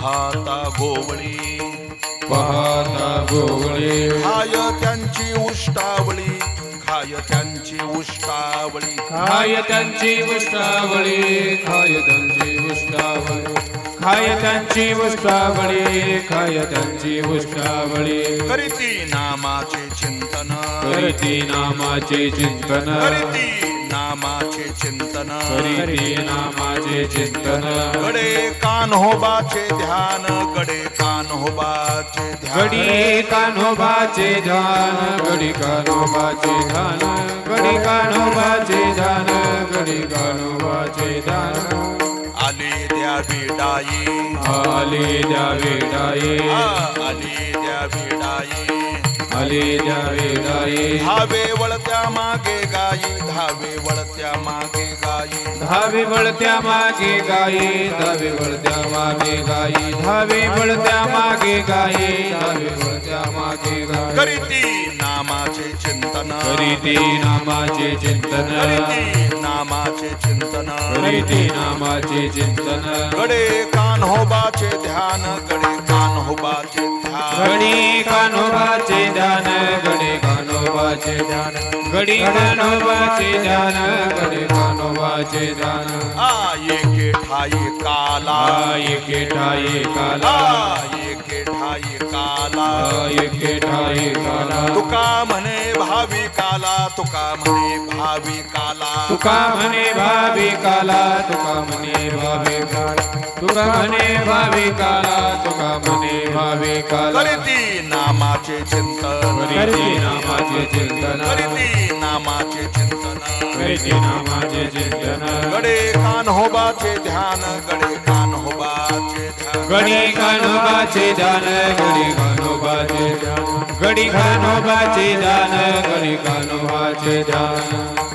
पाहता गोवळी पाहता गोवळे खाय त्यांची उष्टावळी खाय त्यांची उष्टावळी खाय त्यांची उष्टावळी खाय त्यांची उष्टावळी खाय त्यांची उष्टावळी खाय त्यांची उष्टावळी करीती नामाचे चिंतन करीती नामाचे चिंतन करीती नामाचे चिंतन करीती नामाचे चिंतन गडे कान्होबाचे ध्यान गडे कान्होबाचे ध्यान गडी कान्होबाचे ध्यान गडी कान्होबाचे ध्यान गडी कान्होबाचे ध्यान गडी कान्होबाचे ध्यान आले द्यावी डाई आले द्यावे डाये आले द्यावी डाई आले द्यावे डाये धावे वळत्या मागे गाई धावे वळत्या मागे गाई धावे वळत्या मागे गाई धावे वळत्या मागे गाई धावे वळत्या मागे गाई धावे वळत्या मागे गाई करीती नामाचे चिंतन करीती नामाचे चिंतन करीती नामाचे चिंतन करीती नामाचे चिंतन गडे कान्होबाचे ध्यान गडे कान्होबाचे ध्यान गडी कान्होबाचे ध्यान गडी कान्होबाचे ध्यान गडी कान्होबाचे ध्यान गडी कान्होबाचे ध्यान एके ठाई काला एके ठाई काला एके ठाई काला एके ठाई काला तुका म्हणे भावी काला तुका म्हणे भावी काला तुका म्हणे भावी काला तुका म्हणे भावी काला तुका म्हणे भावी काला तुका म्हणे भावी काला करीती नामाचे चिंतन करीती नामाचे चिंतन करीती नामाचे चिंतन करीती नामाचे चिंतन गडे कान्होबाचे ध्यान गडे कान्होबाचे ध्यान गडी कान्होबाचे ध्यान गडी कान्होबाचे ध्यान गडी कान्होबाचे ध्यान गडी कान्होबाचे ध्यान